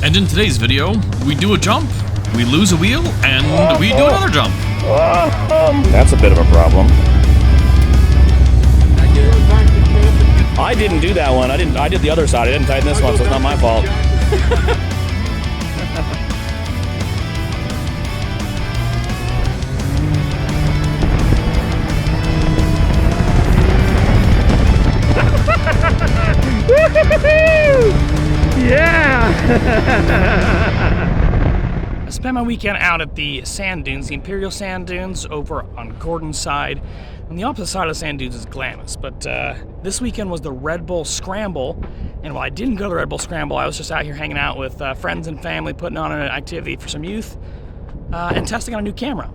And in today's video, we do a jump, we lose a wheel, and we do another jump. That's a bit of a problem. I didn't do that one. I did the other side. I didn't tighten this one, so it's not my fault. Yeah! I spent my weekend out at the sand dunes, the Imperial Sand Dunes over on Gordon's side. On the opposite side of the sand dunes is Glamis, but this weekend was the Red Bull Scramble, and while I didn't go to the Red Bull Scramble, I was just out here hanging out with friends and family, putting on an activity for some youth, and testing on a new camera.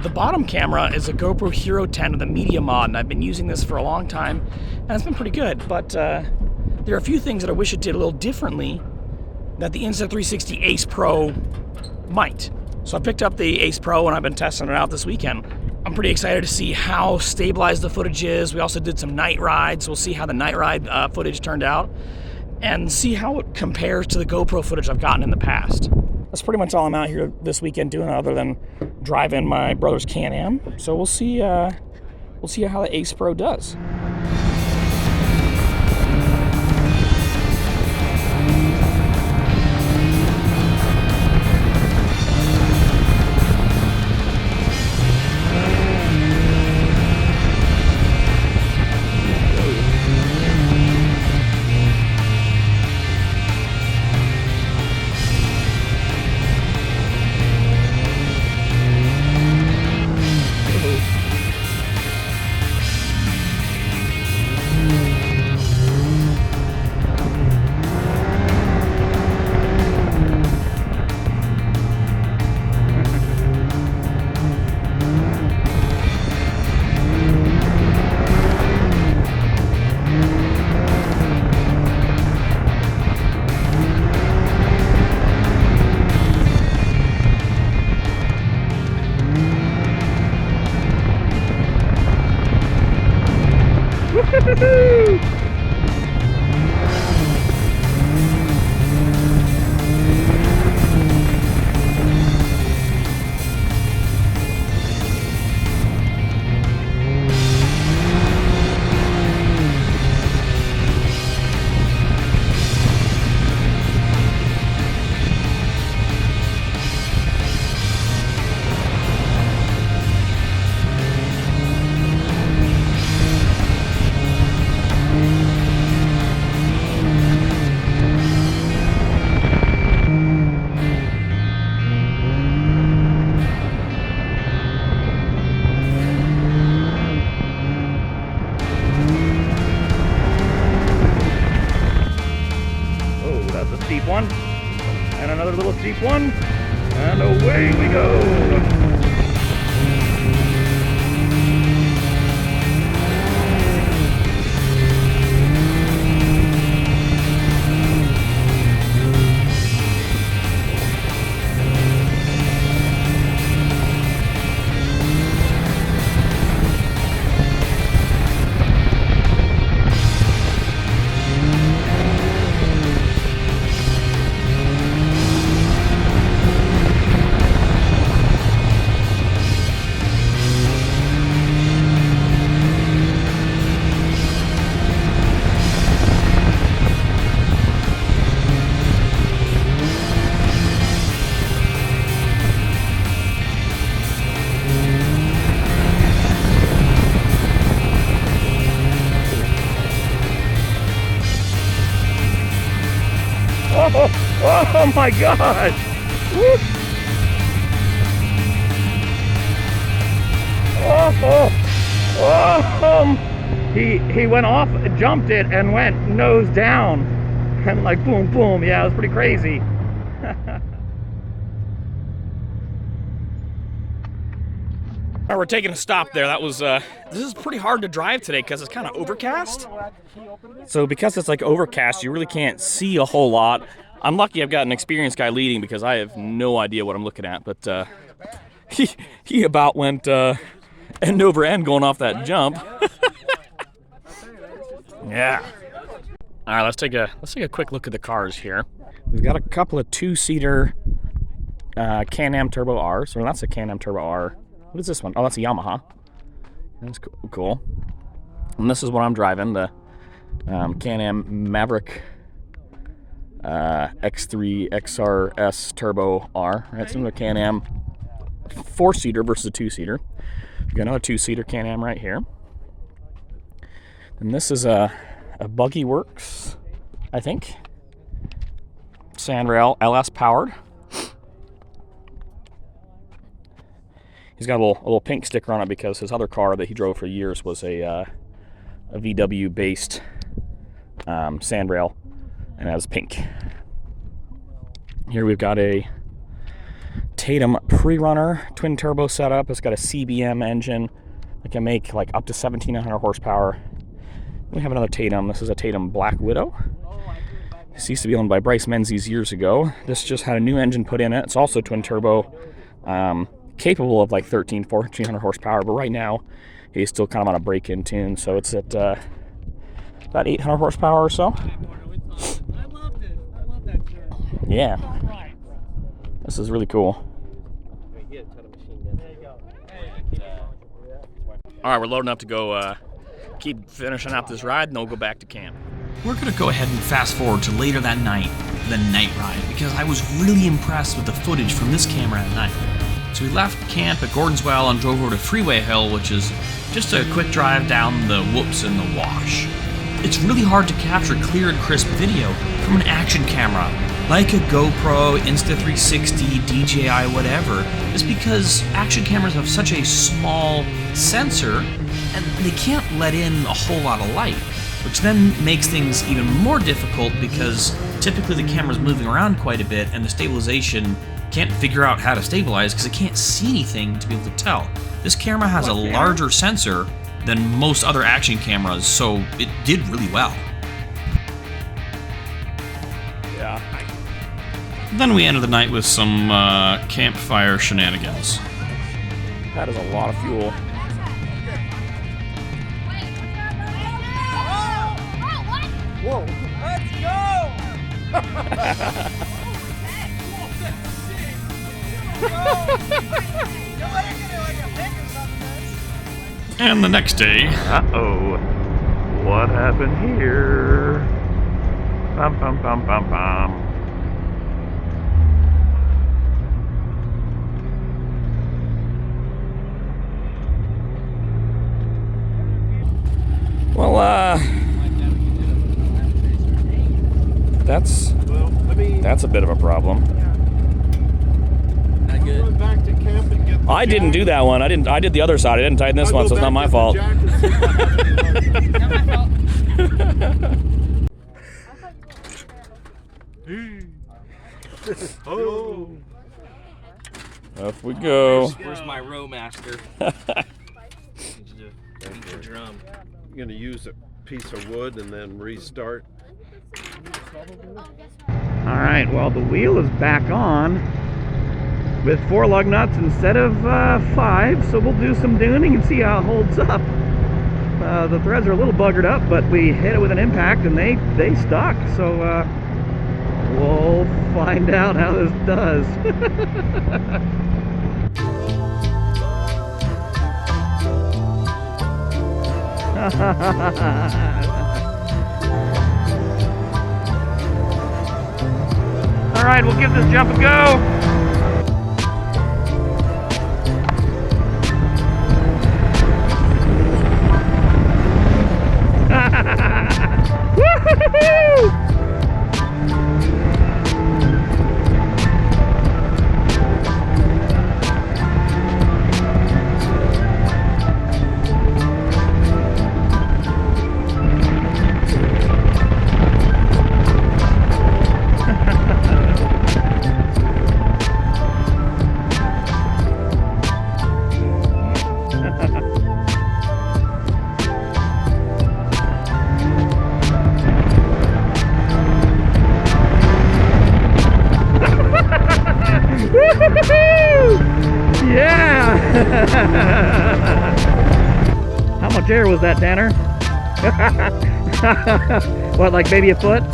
The bottom camera is a GoPro Hero 10 with a media mod, and I've been using this for a long time, and it's been pretty good, but there are a few things that I wish it did a little differently that the Insta360 Ace Pro might. So I picked up the Ace Pro and I've been testing it out this weekend. I'm pretty excited to see how stabilized the footage is. We also did some night rides. We'll see how the night ride footage turned out and see how it compares to the GoPro footage I've gotten in the past. That's pretty much all I'm out here this weekend doing other than driving my brother's Can-Am. So we'll see how the Ace Pro does. Steep one, and another little steep one, and away we go. Oh my gosh! Woo. He went off, jumped it, and went nose down, and like boom, boom. Yeah, it was pretty crazy. All right, we're taking a stop there. That was this is pretty hard to drive today because it's kind of overcast. So because it's like overcast, you really can't see a whole lot. I'm lucky I've got an experienced guy leading because I have no idea what I'm looking at. But he about went end over end going off that jump. Yeah. All right, let's take a quick look at the cars here. We've got a couple of 2-seater Can-Am Turbo Rs. Or that's a Can-Am Turbo R. What is this one? Oh, that's a Yamaha. That's cool. And this is what I'm driving, the Can-Am Maverick X3 XRS Turbo R. Right, similar Can-Am 4-seater versus a 2-seater. We've got another 2-seater Can-Am right here. And this is a Buggy Works, I think. Sandrail LS powered. He's got a little pink sticker on it because his other car that he drove for years was a VW based Sandrail, and it was pink. Here we've got a Tatum pre-runner twin turbo setup. It's got a CBM engine that can make like up to 1,700 horsepower. We have another Tatum. This is a Tatum Black Widow. This used to be owned by Bryce Menzies years ago. This just had a new engine put in it. It's also twin turbo, capable of like 1,400 horsepower, but right now he's still kind of on a break-in tune, so it's at about 800 horsepower or so. Yeah. This is really cool. All right, we're loading up to go keep finishing out this ride, and then we'll go back to camp. We're gonna go ahead and fast forward to later that night, the night ride, because I was really impressed with the footage from this camera at night. So we left camp at Gordon's Well and drove over to Freeway Hill, which is just a quick drive down the whoops and the wash. It's really hard to capture clear and crisp video from an action camera, like a GoPro, Insta360, DJI, whatever, is because action cameras have such a small sensor and they can't let in a whole lot of light, which then makes things even more difficult because typically the camera's moving around quite a bit and the stabilization can't figure out how to stabilize because it can't see anything to be able to tell. This camera has a larger sensor than most other action cameras, so it did really well. Yeah. Then we ended the night with some campfire shenanigans. That is a lot of fuel. Whoa. Let's go! And the next day... Uh-oh. What happened here? Bum, bum, bum, bum, bum. Well, that's a bit of a problem. I didn't do that one. I did the other side. I didn't tighten this one, so it's not my fault. Oh. Off we go. Where's my row master? Drum. I'm gonna use a piece of wood and then restart. All right, well, the wheel is back on with 4 lug nuts instead of 5, so we'll do some tuning and see how it holds up. The threads are a little buggered up, but we hit it with an impact and they stuck, so we'll find out how this does. All right, we'll give this jump a go. Woo-hoo-hoo-hoo! Yeah! How much air was that, Tanner? What, like maybe a foot?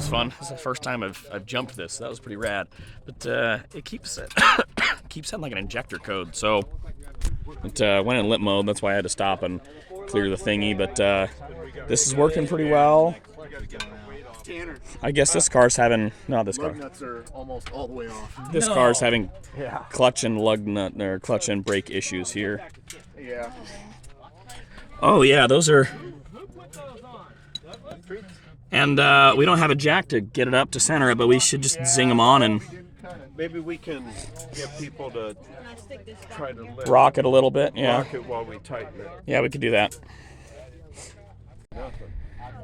Fun. This is the first time I've jumped this, so that was pretty rad. But it keeps keeps sounding like an injector code, so it went in limp mode. That's why I had to stop and clear the thingy. But this is working pretty well. I guess this car's having this nuts are almost all the way off. This car's having clutch and lug nut or clutch and brake issues here. Yeah. Oh yeah, those are. And we don't have a jack to get it up to center it, but we should just zing them on and Maybe we can get people to try to lift, rock it a little bit. Yeah. rock it while we tighten it. Yeah, we could do that.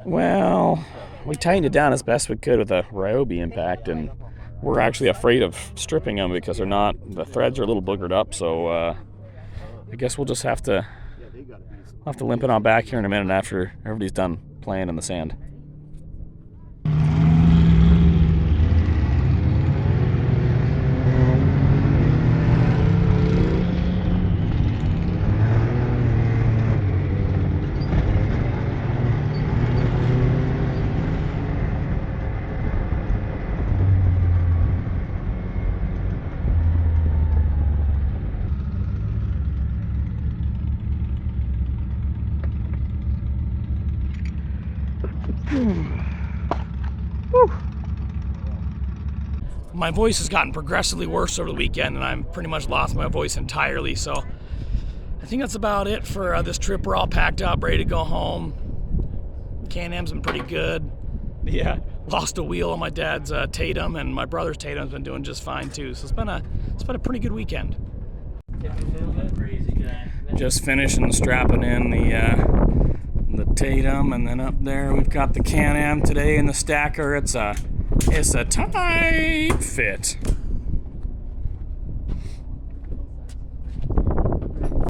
Well, we tightened it down as best we could with a Ryobi impact, and we're actually afraid of stripping them because the threads are a little boogered up. So I guess we'll just have to limp it on back here in a minute after everybody's done playing in the sand. My voice has gotten progressively worse over the weekend, and I'm pretty much lost my voice entirely, so I think that's about it for this trip. We're all packed up, ready to go home. Can-Am's been pretty good. Yeah, lost a wheel on my dad's Tatum, and my brother's Tatum's been doing just fine too, so it's been a pretty good weekend. Just finishing strapping in the Tatum, and then up there we've got the Can-Am today in the stacker. It's a tight fit.